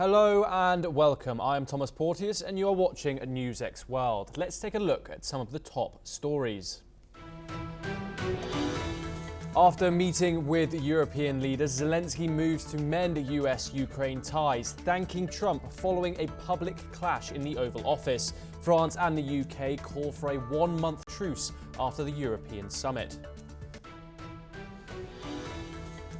Hello and welcome. I'm Thomas Porteous and you are watching NewsX World. Let's take a look at some of the top stories. After meeting with European leaders, Zelensky moves to mend US-Ukraine ties, thanking Trump following a public clash in the Oval Office. France and the UK call for a one-month truce after the European summit.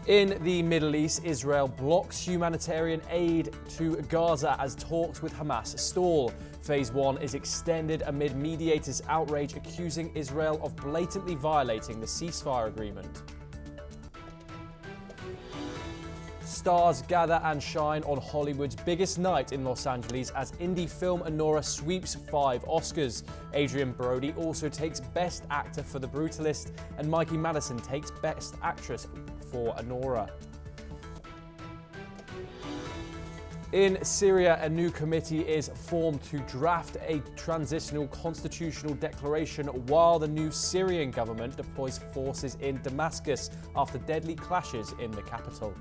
In the Middle East, Israel blocks humanitarian aid to Gaza as talks with Hamas stall. Phase 1 is extended amid mediators' outrage accusing Israel of blatantly violating the ceasefire agreement. Stars gather and shine on Hollywood's biggest night in Los Angeles as indie film Anora sweeps 5 Oscars. Adrian Brody also takes Best Actor for The Brutalist, and Mikey Madison takes Best Actress for Anora. In Syria, a new committee is formed to draft a transitional constitutional declaration while the new Syrian government deploys forces in Damascus after deadly clashes in the capital.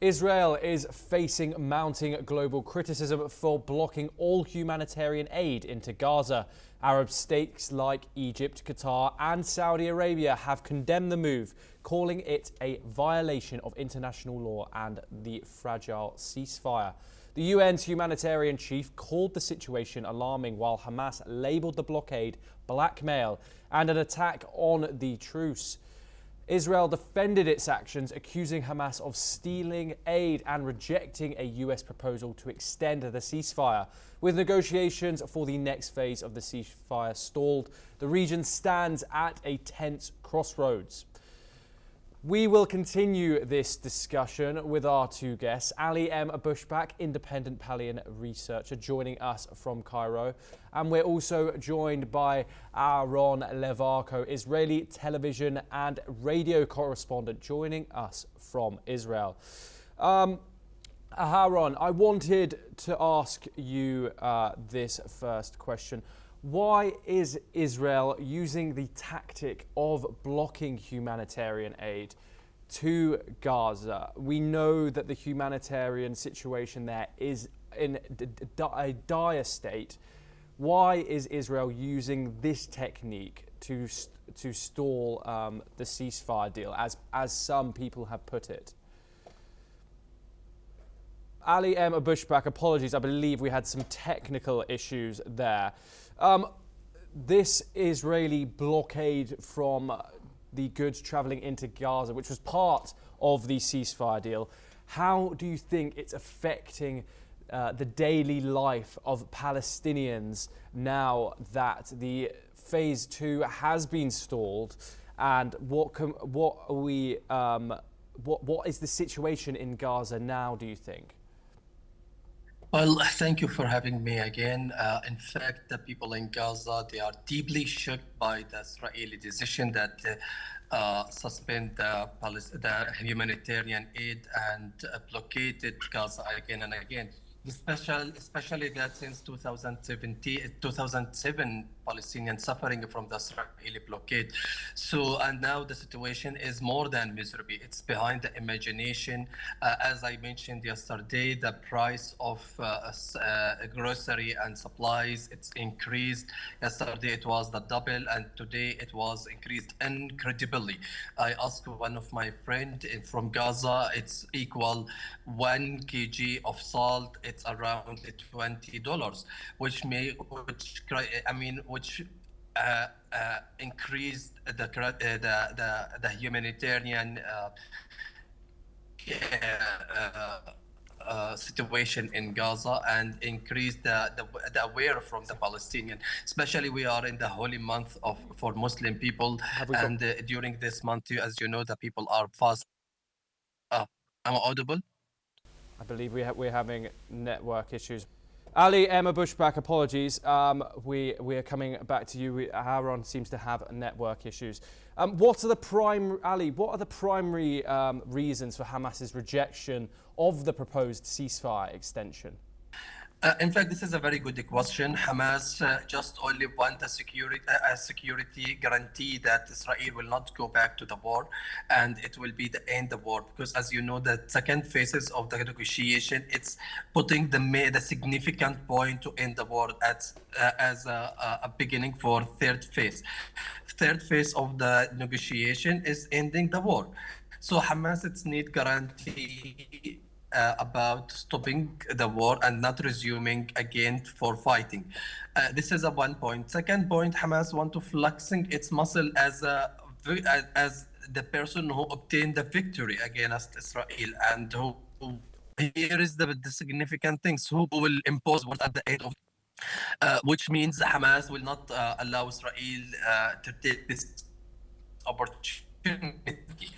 Israel is facing mounting global criticism for blocking all humanitarian aid into Gaza. Arab states like Egypt, Qatar and Saudi Arabia have condemned the move, calling it a violation of international law and the fragile ceasefire. The UN's humanitarian chief called the situation alarming, while Hamas labelled the blockade blackmail and an attack on the truce. Israel defended its actions, accusing Hamas of stealing aid and rejecting a US proposal to extend the ceasefire. With negotiations for the next phase of the ceasefire stalled, the region stands at a tense crossroads. We will continue this discussion with our two guests. Ali M. Bushback, independent Palestinian researcher, joining us from Cairo. And we're also joined by Aaron Levarko, Israeli television and radio correspondent, joining us from Israel. Aaron, I wanted to ask you this first question. Why is Israel using the tactic of blocking humanitarian aid to Gaza? We know that the humanitarian situation there is in a dire state. Why is Israel using this technique to stall the ceasefire deal, as some people have put it? Ali M. Bushback, apologies, I believe we had some technical issues there. This Israeli blockade from the goods travelling into Gaza, which was part of the ceasefire deal, how do you think it's affecting the daily life of Palestinians now that the phase 2 has been stalled? And what is the situation in Gaza now, do you think? Well, thank you for having me again. In fact, the people in Gaza, they are deeply shocked by the Israeli decision that suspend the humanitarian aid and blockaded Gaza again and again. Especially that since 2007, Palestinians suffering from the Israeli blockade. So, and now the situation is more than miserable. It's behind the imagination. As I mentioned yesterday, the price of grocery and supplies, it's increased. Yesterday it was the double, and today it was increased incredibly. I asked one of my friends from Gaza, it's equal 1 kg of salt. It's around $20, which increased the humanitarian situation in Gaza and increased the aware from the Palestinian. Especially we are in the holy month for Muslim people, and during this month, as you know, the people are fast. Am I audible? I believe we're having network issues. Ali Emma Bushback, apologies. We are coming back to you. Aaron seems to have network issues. What are the primary reasons for Hamas's rejection of the proposed ceasefire extension? In fact, this is a very good question. Hamas just only want a security guarantee that Israel will not go back to the war, and it will be the end of war. Because as you know, the second phases of the negotiation, it's putting the significant point to end the war as a beginning for third phase. Third phase of the negotiation is ending the war. So Hamas it's need guarantee about stopping the war and not resuming again for fighting. This is a one point. Second point, Hamas want to flexing its muscle as the person who obtained the victory against Israel and who here is the significant things who will impose what at the end of which means Hamas will not allow Israel to take this opportunity.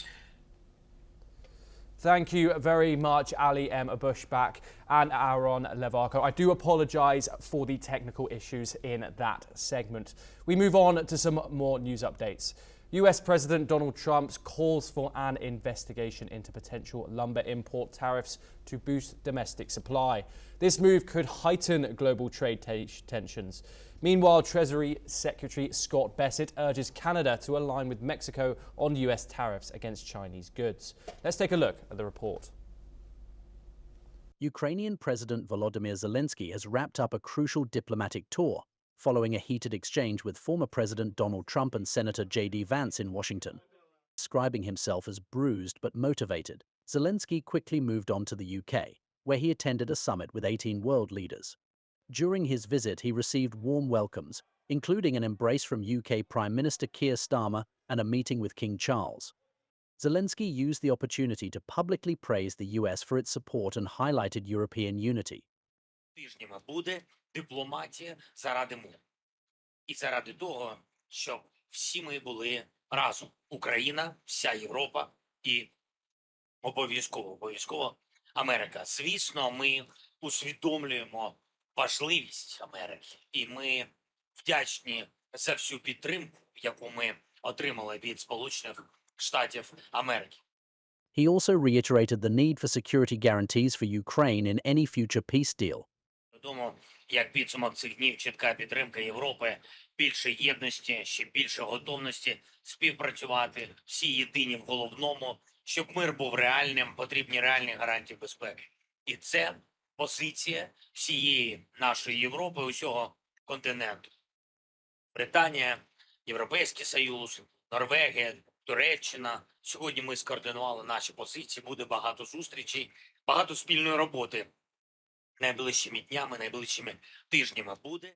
Thank you very much, Ali M. Bushback and Aaron Levarko. I do apologise for the technical issues in that segment. We move on to some more news updates. US President Donald Trump calls for an investigation into potential lumber import tariffs to boost domestic supply. This move could heighten global trade tensions. Meanwhile, Treasury Secretary Scott Bessent urges Canada to align with Mexico on US tariffs against Chinese goods. Let's take a look at the report. Ukrainian President Volodymyr Zelensky has wrapped up a crucial diplomatic tour following a heated exchange with former President Donald Trump and Senator J.D. Vance in Washington. Describing himself as bruised but motivated, Zelensky quickly moved on to the UK, where he attended a summit with 18 world leaders. During his visit, he received warm welcomes, including an embrace from UK Prime Minister Keir Starmer and a meeting with King Charles. Zelensky used the opportunity to publicly praise the US for its support and highlighted European unity. Тижнями буде дипломатія заради миру. І заради того, щоб всі ми були разом. Україна, вся Європа і обов'язково Америка. Звісно, ми усвідомлюємо важливість Америки. І ми вдячні за всю підтримку, яку ми отримали від Сполучених Штатів Америки. He also reiterated the need for security guarantees for Ukraine in any future peace deal. Тому, як підсумок цих днів, чітка підтримка Європи, більше єдності, ще більше готовності співпрацювати, всі єдині в головному, щоб мир був реальним, потрібні реальні гарантії безпеки. І це позиція всієї нашої Європи, усього континенту. Британія, Європейський Союз, Норвегія, Туреччина. Сьогодні ми скоординували наші позиції, буде багато зустрічей, багато спільної роботи. Найближчими днями, найближчими тижнями буде.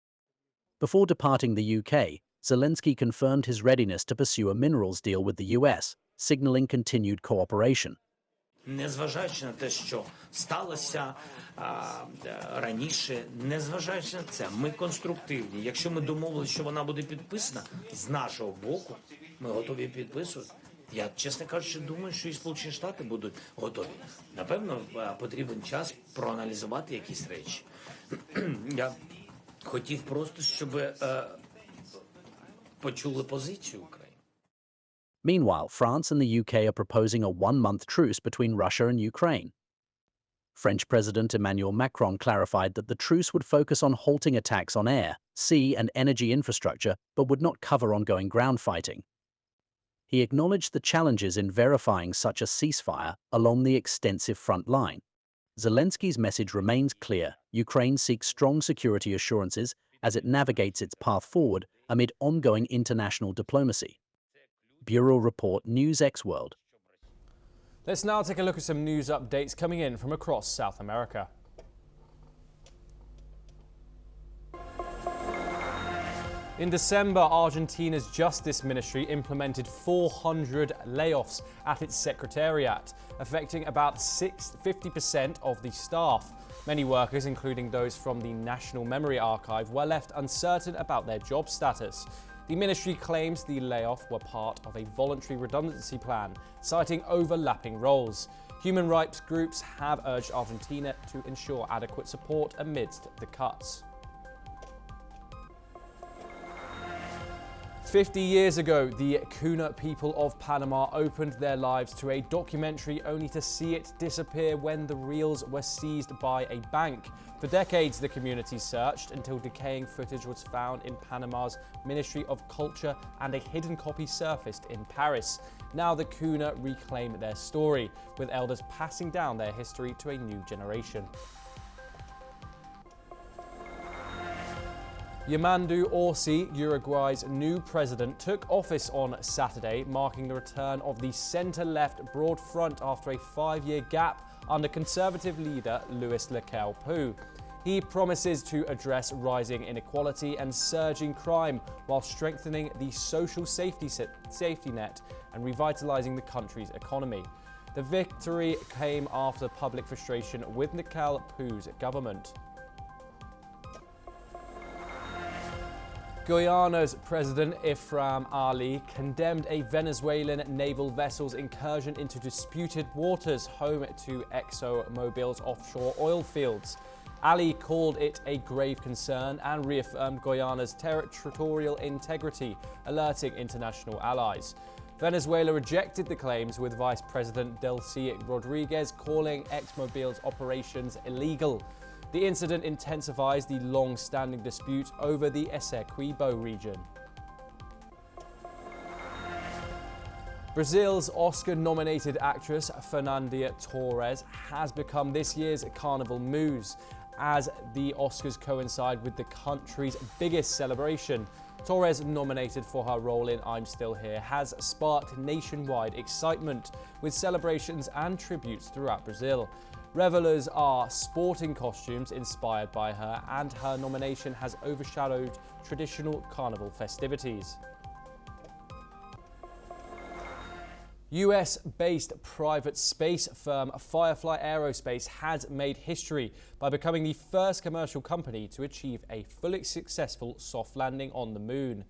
Before departing the UK, Zelensky confirmed his readiness to pursue a minerals deal with the US, signaling continued cooperation. Незважаючи на те, що сталося раніше, незважаючи на це, ми конструктивні. Якщо ми домовилися, що вона буде підписана, з нашого боку, ми готові підписувати. Я, чесно кажучи, думаю, що і Сполучені Штати будуть готові. Напевно, потрібен час проаналізувати якісь речі. Я хотів просто, щоб почули позицію України. Meanwhile, France and the UK are proposing a one-month truce between Russia and Ukraine. French President Emmanuel Macron clarified that the truce would focus on halting attacks on air, sea and energy infrastructure, but would not cover ongoing ground fighting. He acknowledged the challenges in verifying such a ceasefire along the extensive front line. Zelensky's message remains clear. Ukraine seeks strong security assurances as it navigates its path forward amid ongoing international diplomacy. Bureau Report, NewsX World. Let's now take a look at some news updates coming in from across South America. In December, Argentina's Justice Ministry implemented 400 layoffs at its secretariat, affecting about 50% of the staff. Many workers, including those from the National Memory Archive, were left uncertain about their job status. The ministry claims the layoff were part of a voluntary redundancy plan, citing overlapping roles. Human rights groups have urged Argentina to ensure adequate support amidst the cuts. 50 years ago, the Kuna people of Panama opened their lives to a documentary only to see it disappear when the reels were seized by a bank. For decades, the community searched until decaying footage was found in Panama's Ministry of Culture and a hidden copy surfaced in Paris. Now the Kuna reclaim their story, with elders passing down their history to a new generation. Yamandu Orsi, Uruguay's new president, took office on Saturday, marking the return of the centre-left broad front after a 5-year gap under conservative leader Luis Lacalle Pou. He promises to address rising inequality and surging crime while strengthening the social safety net and revitalising the country's economy. The victory came after public frustration with Lacalle Pou's government. Guyana's President Ifram Ali condemned a Venezuelan naval vessel's incursion into disputed waters home to ExxonMobil's offshore oil fields. Ali called it a grave concern and reaffirmed Guyana's territorial integrity, alerting international allies. Venezuela rejected the claims, with Vice President Delcy Rodriguez calling ExxonMobil's operations illegal. The incident intensifies the long-standing dispute over the Essequibo region. Brazil's Oscar-nominated actress Fernanda Torres has become this year's Carnival Muse, as the Oscars coincide with the country's biggest celebration. Torres, nominated for her role in I'm Still Here, has sparked nationwide excitement, with celebrations and tributes throughout Brazil. Revelers are sporting costumes inspired by her, and her nomination has overshadowed traditional carnival festivities. US-based private space firm Firefly Aerospace has made history by becoming the first commercial company to achieve a fully successful soft landing on the moon.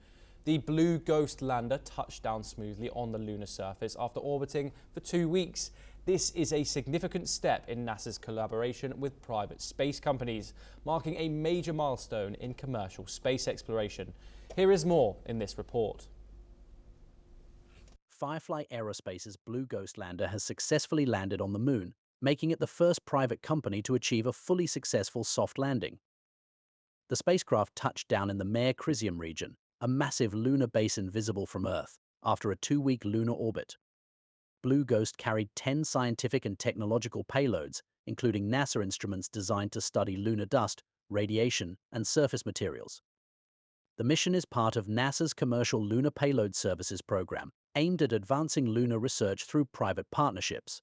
The Blue Ghost lander touched down smoothly on the lunar surface after orbiting for 2 weeks. This is a significant step in NASA's collaboration with private space companies, marking a major milestone in commercial space exploration. Here is more in this report. Firefly Aerospace's Blue Ghost lander has successfully landed on the moon, making it the first private company to achieve a fully successful soft landing. The spacecraft touched down in the Mare Crisium region, a massive lunar basin visible from Earth, after a 2-week lunar orbit. Blue Ghost carried 10 scientific and technological payloads, including NASA instruments designed to study lunar dust, radiation, and surface materials. The mission is part of NASA's Commercial Lunar Payload Services program, aimed at advancing lunar research through private partnerships.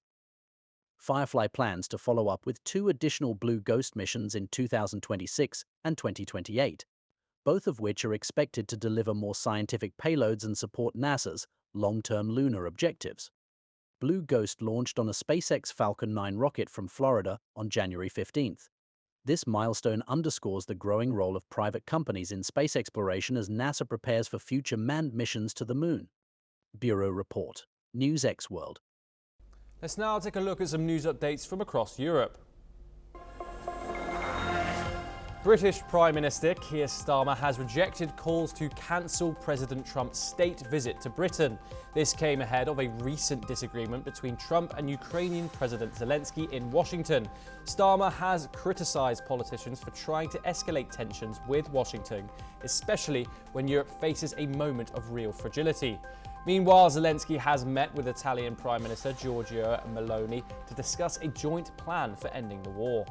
Firefly plans to follow up with 2 additional Blue Ghost missions in 2026 and 2028, both of which are expected to deliver more scientific payloads and support NASA's long-term lunar objectives. Blue Ghost launched on a SpaceX Falcon 9 rocket from Florida on January 15th. This milestone underscores the growing role of private companies in space exploration as NASA prepares for future manned missions to the moon. Bureau Report, NewsX World. Let's now take a look at some news updates from across Europe. British Prime Minister Keir Starmer has rejected calls to cancel President Trump's state visit to Britain. This came ahead of a recent disagreement between Trump and Ukrainian President Zelensky in Washington. Starmer has criticised politicians for trying to escalate tensions with Washington, especially when Europe faces a moment of real fragility. Meanwhile, Zelensky has met with Italian Prime Minister Giorgia Meloni to discuss a joint plan for ending the war.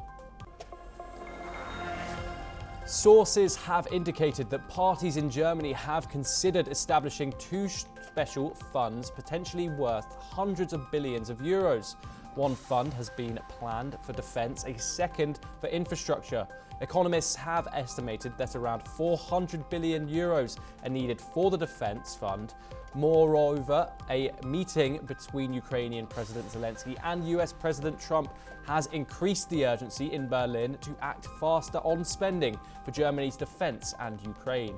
Sources have indicated that parties in Germany have considered establishing 2 special funds potentially worth hundreds of billions of euros. One fund has been planned for defence, a second for infrastructure. Economists have estimated that around 400 billion euros are needed for the defence fund. Moreover, a meeting between Ukrainian President Zelensky and US President Trump has increased the urgency in Berlin to act faster on spending for Germany's defence and Ukraine.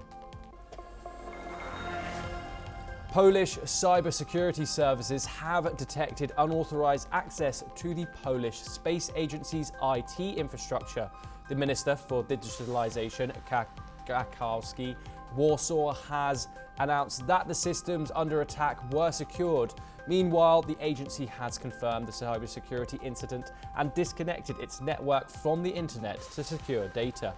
Polish cybersecurity services have detected unauthorized access to the Polish Space Agency's IT infrastructure. The Minister for Digitalization, Kakowski, Warsaw has announced that the systems under attack were secured. Meanwhile, the agency has confirmed the cybersecurity incident and disconnected its network from the internet to secure data.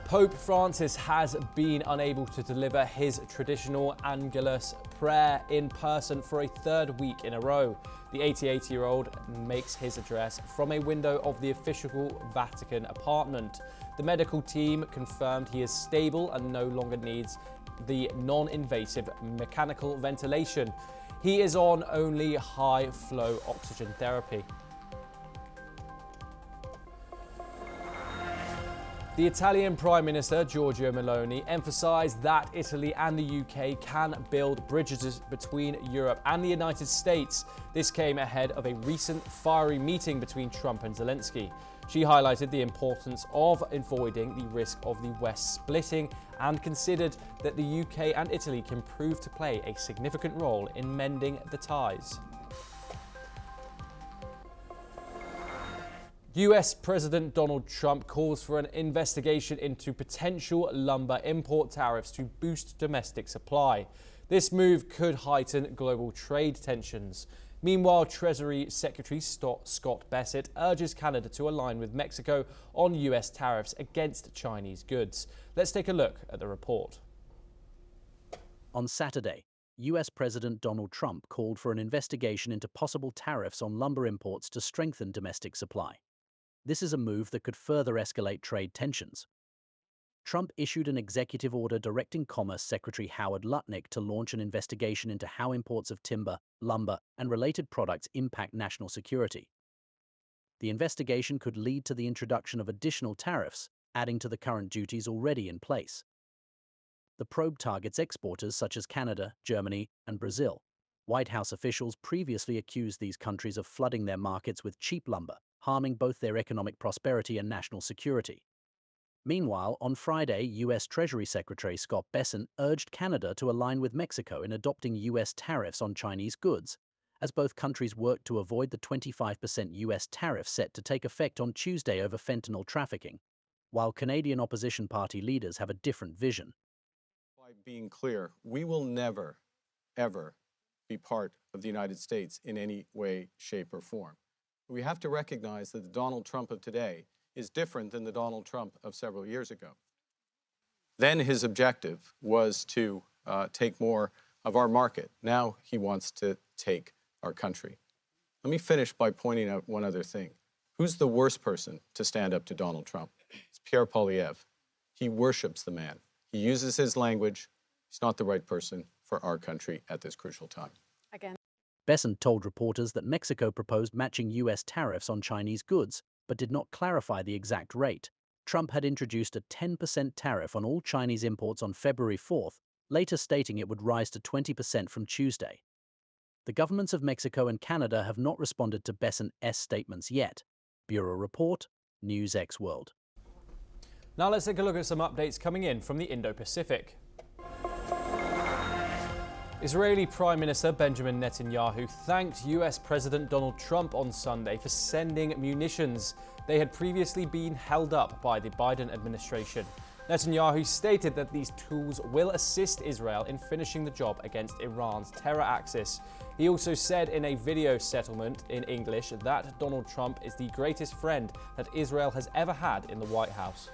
Pope Francis has been unable to deliver his traditional Angelus prayer in person for a third week in a row. The 88-year-old makes his address from a window of the official Vatican apartment. The medical team confirmed he is stable and no longer needs the non-invasive mechanical ventilation. He is on only high-flow oxygen therapy. The Italian Prime Minister, Giorgia Meloni, emphasised that Italy and the UK can build bridges between Europe and the United States. This came ahead of a recent fiery meeting between Trump and Zelensky. She highlighted the importance of avoiding the risk of the West splitting and considered that the UK and Italy can prove to play a significant role in mending the ties. US President Donald Trump calls for an investigation into potential lumber import tariffs to boost domestic supply. This move could heighten global trade tensions. Meanwhile, Treasury Secretary Scott Bessent urges Canada to align with Mexico on US tariffs against Chinese goods. Let's take a look at the report. On Saturday, US President Donald Trump called for an investigation into possible tariffs on lumber imports to strengthen domestic supply. This is a move that could further escalate trade tensions. Trump issued an executive order directing Commerce Secretary Howard Lutnick to launch an investigation into how imports of timber, lumber, and related products impact national security. The investigation could lead to the introduction of additional tariffs, adding to the current duties already in place. The probe targets exporters such as Canada, Germany, and Brazil. White House officials previously accused these countries of flooding their markets with cheap lumber, harming both their economic prosperity and national security. Meanwhile, on Friday, US Treasury Secretary Scott Bessent urged Canada to align with Mexico in adopting US tariffs on Chinese goods, as both countries work to avoid the 25% US tariff set to take effect on Tuesday over fentanyl trafficking, while Canadian opposition party leaders have a different vision. By being clear, we will never, ever be part of the United States in any way, shape, or form. We have to recognize that the Donald Trump of today is different than the Donald Trump of several years ago. Then his objective was to take more of our market. Now he wants to take our country. Let me finish by pointing out one other thing. Who's the worst person to stand up to Donald Trump? It's Pierre Poilievre. He worships the man. He uses his language. He's not the right person for our country at this crucial time. Bessent told reporters that Mexico proposed matching US tariffs on Chinese goods, but did not clarify the exact rate. Trump had introduced a 10% tariff on all Chinese imports on February 4th, later stating it would rise to 20% from Tuesday. The governments of Mexico and Canada have not responded to Bessent's statements yet. Bureau Report, NewsX World. Now let's take a look at some updates coming in from the Indo-Pacific. Israeli Prime Minister Benjamin Netanyahu thanked US President Donald Trump on Sunday for sending munitions. They had previously been held up by the Biden administration. Netanyahu stated that these tools will assist Israel in finishing the job against Iran's terror axis. He also said in a video settlement in English that Donald Trump is the greatest friend that Israel has ever had in the White House.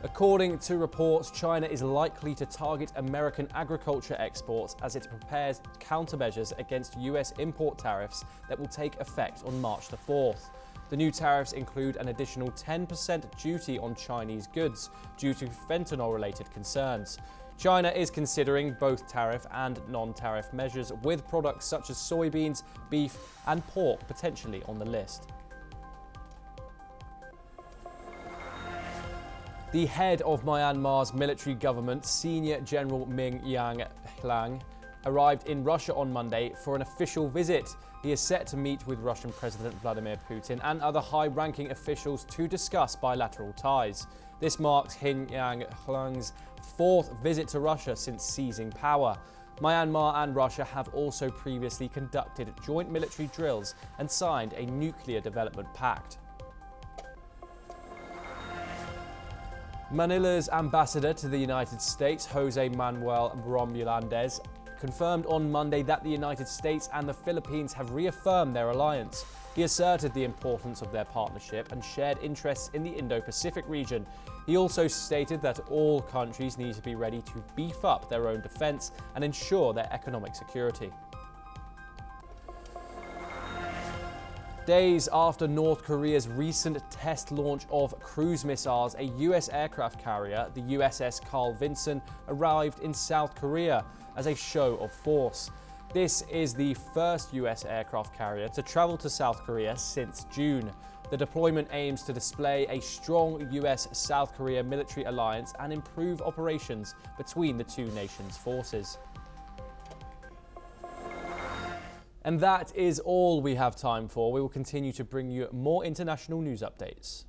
According to reports, China is likely to target American agriculture exports as it prepares countermeasures against US import tariffs that will take effect on March the 4th. The new tariffs include an additional 10% duty on Chinese goods due to fentanyl-related concerns. China is considering both tariff and non-tariff measures, with products such as soybeans, beef, and pork potentially on the list. The head of Myanmar's military government, Senior General Min Aung Hlaing, arrived in Russia on Monday for an official visit. He is set to meet with Russian President Vladimir Putin and other high-ranking officials to discuss bilateral ties. This marks Min Aung Hlaing's fourth visit to Russia since seizing power. Myanmar and Russia have also previously conducted joint military drills and signed a nuclear development pact. Manila's ambassador to the United States, Jose Manuel Romulandez, confirmed on Monday that the United States and the Philippines have reaffirmed their alliance. He asserted the importance of their partnership and shared interests in the Indo-Pacific region. He also stated that all countries need to be ready to beef up their own defense and ensure their economic security. Days after North Korea's recent test launch of cruise missiles, a U.S. aircraft carrier, the USS Carl Vinson, arrived in South Korea as a show of force. This is the first U.S. aircraft carrier to travel to South Korea since June. The deployment aims to display a strong US-South Korea military alliance and improve operations between the two nations' forces. And that is all we have time for. We will continue to bring you more international news updates.